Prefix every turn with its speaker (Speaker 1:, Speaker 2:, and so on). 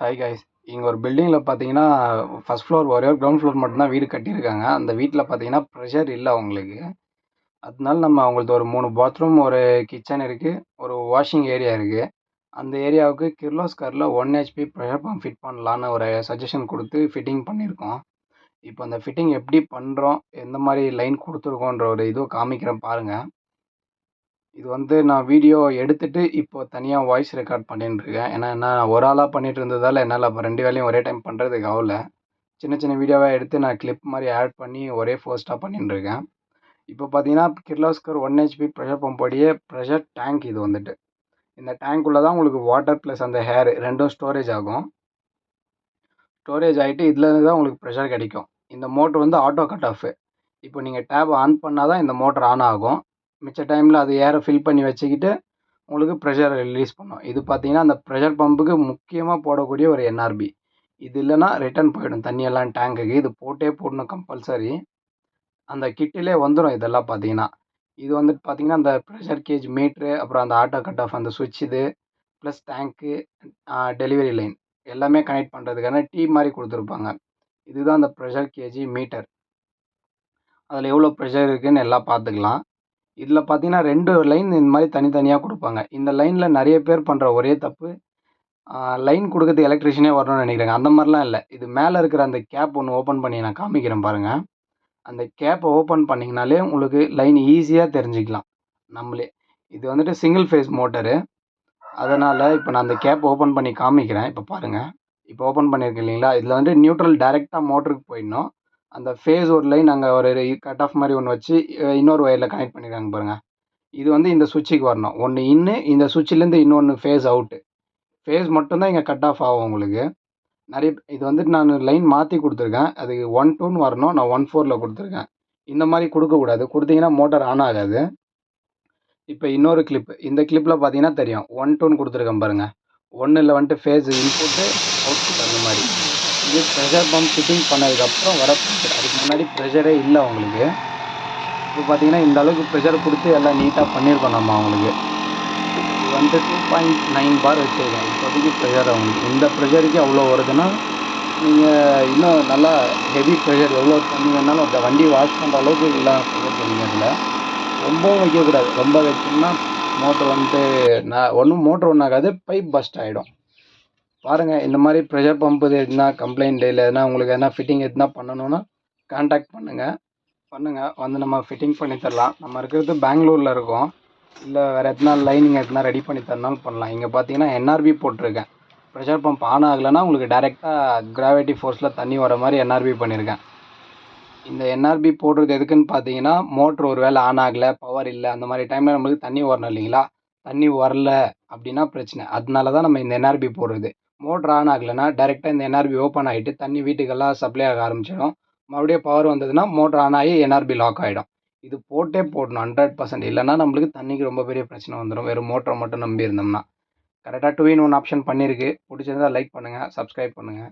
Speaker 1: Hi guys. இங்கே ஒரு பில்டிங்கில் பார்த்தீங்கன்னா ஃபர்ஸ்ட் ஃப்ளோர் ஒரே ஒரு கிரவுண்ட் ஃப்ளோர் மட்டும்தான் வீடு கட்டியிருக்காங்க. அந்த வீட்டில் பார்த்தீங்கன்னா ப்ரெஷர் இல்லை அவங்களுக்கு. அதனால நம்ம அவங்களுக்கு ஒரு 3 பாத்ரூம், ஒரு கிச்சன் இருக்குது, ஒரு வாஷிங் ஏரியா இருக்குது. அந்த ஏரியாவுக்கு கிர்லோஸ்கரில் 1 ஹெச்பி ப்ரெஷர் பம்ப் ஃபிட் பண்ணலான்னு ஒரு சஜஷன் கொடுத்து ஃபிட்டிங் பண்ணியிருக்கோம். இப்போ அந்த ஃபிட்டிங் எப்படி பண்ணுறோம், எந்த மாதிரி லைன் கொடுத்துருக்கோன்ற ஒரு இதுவும் காமிக்கிறேன் பாருங்கள். இது வந்து நான் வீடியோ எடுத்துட்டு இப்போ தனியாக வாய்ஸ் ரெக்கார்ட் பண்ணிட்டு இருக்கேன். ஏன்னா நான் ஒரு ஆளாக பண்ணிட்டு இருந்ததால் என்னால் அப்போ 2 வேலையும் ஒரே டைம் பண்ணுறதுக்கு ஆகல. சின்ன சின்ன வீடியோவாக எடுத்து நான் கிளிப் மாதிரி ஆட் பண்ணி ஒரே ஃபோஸ்ட்டாக பண்ணிட்டு இருக்கேன். இப்போ பார்த்தீங்கன்னா கிர்லோஸ்கர் 1 ஹெச்பி ப்ரெஷர் பம்போடைய ப்ரெஷர் டேங்க் இது வந்துட்டு. இந்த டேங்க்குள்ளே தான் உங்களுக்கு வாட்டர் ப்ளஸ் அந்த ஹேர் ரெண்டும் ஸ்டோரேஜ் ஆகும். ஸ்டோரேஜ் ஆகிட்டு இதுலேருந்து தான் உங்களுக்கு ப்ரெஷர் கிடைக்கும். இந்த மோட்ரு வந்து ஆட்டோ கட் ஆஃப். இப்போ நீங்கள் டேப் ஆன் பண்ணால் தான் இந்த மோட்டர் ஆன் ஆகும். மிச்ச டைமில் அது ஏரை ஃபில் பண்ணி வச்சுக்கிட்டு உங்களுக்கு ப்ரெஷரை ரிலீஸ் பண்ணும். இது பார்த்தீங்கன்னா அந்த ப்ரெஷர் பம்புக்கு முக்கியமாக போடக்கூடிய ஒரு என்ஆர்பி. இது இல்லைன்னா ரிட்டர்ன் போயிடும் தண்ணியெல்லாம் டேங்குக்கு. இது போட்டே போடணும் கம்பல்சரி. அந்த கிட்டிலே வந்துடும் இதெல்லாம் பார்த்தீங்கன்னா. இது வந்துட்டு பார்த்தீங்கன்னா அந்த ப்ரெஷர் கேஜ் மீட்ரு, அப்புறம் அந்த ஆட்டோ கட் ஆஃப் அந்த சுவிட்ச் இது, ப்ளஸ் டேங்க்கு, டெலிவரி லைன் எல்லாமே கனெக்ட் பண்ணுறதுக்கான டீ மாதிரி கொடுத்துருப்பாங்க. இதுதான் அந்த ப்ரெஷர் கேஜி மீட்டர். அதில் எவ்வளோ ப்ரெஷர் இருக்குதுன்னு எல்லாம் பார்த்துக்கலாம். இதில் பார்த்தீங்கன்னா 2 லைன் இந்த மாதிரி தனித்தனியாக கொடுப்பாங்க. இந்த லைனில் நிறைய பேர் பண்ணுற ஒரே தப்பு, லைன் கொடுக்கறதுக்கு எலக்ட்ரிஷியனே வரணும்னு நினைக்கிறாங்க. அந்த மாதிரிலாம் இல்லை. இது மேலே இருக்கிற அந்த கேப் ஒன்று ஓப்பன் பண்ணி நான் காமிக்கிறேன் பாருங்கள். அந்த கேப்பை ஓப்பன் பண்ணிங்கனாலே உங்களுக்கு லைன் ஈஸியாக தெரிஞ்சுக்கலாம் நம்மளே. இது வந்துட்டு சிங்கிள் ஃபேஸ் மோட்டரு. அதனால் இப்போ நான் அந்த கேப் ஓப்பன் பண்ணி காமிக்கிறேன். இப்போ பாருங்கள். இப்போ ஓப்பன் பண்ணியிருக்கேன் இல்லைங்களா, இதில் வந்து நியூட்ரல் டைரெக்டாக மோட்டருக்கு போயிடணும். அந்த ஃபேஸ் ஒரு லைன் அங்கே ஒரு கட் ஆஃப் மாதிரி ஒன்று வச்சு இன்னொரு ஒயரில் கனெக்ட் பண்ணியிருக்காங்க பாருங்கள். இது வந்து இந்த சுவிட்சுக்கு வரணும். ஒன்று இன்னு, இந்த சுவிட்சிலேருந்து இன்னொன்று ஃபேஸ் அவுட்டு. ஃபேஸ் மட்டும்தான் இங்கே கட் ஆஃப் ஆகும் உங்களுக்கு. இது வந்துட்டு நான் லைன் மாற்றி கொடுத்துருக்கேன். அது 1-2ன்னு வரணும். நான் 1-4ல் கொடுத்துருக்கேன். இந்த மாதிரி கொடுக்கக்கூடாது. கொடுத்தீங்கன்னா மோட்டார் ஆன் ஆகாது. இப்போ இன்னொரு கிளிப்பு. இந்த கிளிப்பில் பார்த்தீங்கன்னா தெரியும். 1-2ன்னு கொடுத்துருக்கேன் பாருங்கள். 1ல் வந்துட்டு ஃபேஸ் இன்புட்டு, அவுட்புட் அந்த மாதிரி. இது ப்ரெஷர் பம்ப் ஃபிட்டிங் பண்ணதுக்கப்புறம் வர ப்ரெஷர். அதுக்கு முன்னாடி ப்ரெஷரே இல்லை உங்களுக்கு. இப்போ பார்த்தீங்கன்னா இந்த அளவுக்கு ப்ரெஷர் கொடுத்து எல்லாம் நீட்டாக பண்ணியிருக்கோம் நம்ம அவங்களுக்கு. இது வந்து 2.9 பார் வச்சுருக்கேன் இப்போதைக்கு ப்ரெஷர் அவங்களுக்கு. இந்த ப்ரெஷருக்கு அவ்வளோ வருதுன்னா நீங்கள் இன்னும் நல்லா ஹெவி ப்ரெஷர் எவ்வளோ தண்ணி வேணாலும் அந்த வண்டி வாஷ் பண்ணுற அளவுக்கு எல்லாம் ப்ரெஷர் பண்ணிங்க. அதில் ரொம்பவும் வைக்கக்கூடாது. ரொம்ப வச்சோம்னா மோட்ரு வந்துட்டு மோட்ரு ஒன்றாகாது, பைப் பஸ்ட் ஆகிடும். பாருங்கள், இந்த மாதிரி ப்ரெஷர் பம்பு எதுனா கம்ப்ளைண்ட் இல்லை எதுனா உங்களுக்கு எதனா ஃபிட்டிங் எதுனா பண்ணணுன்னா கான்டாக்ட் பண்ணுங்கள். வந்து நம்ம ஃபிட்டிங் பண்ணி தரலாம். நம்ம இருக்கிறது பெங்களூரில் இருக்கோம். இல்லை வேறு எதனா லைனிங் எதுனா ரெடி பண்ணி தரனாலும் பண்ணலாம். இங்கே பார்த்தீங்கன்னா என்ஆர்பி போட்டிருக்கேன். ப்ரெஷர் பம்ப் ஆன் ஆகலைன்னா உங்களுக்கு டைரெக்டாக கிராவிட்டி ஃபோர்ஸில் தண்ணி வர மாதிரி என்ஆர்பி பண்ணியிருக்கேன். இந்த என்ஆர்பி போடுறது எதுக்குன்னு பார்த்தீங்கன்னா, மோட்ரு ஒரு வேளை ஆன் ஆகலை, பவர் இல்லை, அந்த மாதிரி டைமில் நம்மளுக்கு தண்ணி வரணும் இல்லைங்களா. தண்ணி வரல அப்படின்னா பிரச்சனை. அதனால தான் நம்ம இந்த என்ஆர்பி போடுறது. மோட்ரு ஆன் ஆகலைன்னா டைரெக்டாக இந்த என்ஆர்பி ஓப்பன் ஆகிட்டு தண்ணி வீட்டுக்கெல்லாம் சப்ளை ஆக ஆரம்பிச்சிடும். மறுபடியும் பவர் வந்ததுன்னா மோட்ரு ஆன் ஆகி என்ஆர்பி லாக் ஆகிடும். இது போட்டே போடணும் 100%. இல்லைன்னா நம்மளுக்கு தண்ணிக்கு ரொம்ப பெரிய பிரச்சனை வந்துடும், வெறும் மோட்டரை மட்டும் நம்பி இருந்தோம்னா. கரெக்டாக 2-in-1 ஆப்ஷன் பண்ணியிருக்கு. பிடிச்சிருந்தா லைக் பண்ணுங்கள், சப்ஸ்கிரைப் பண்ணுங்கள்.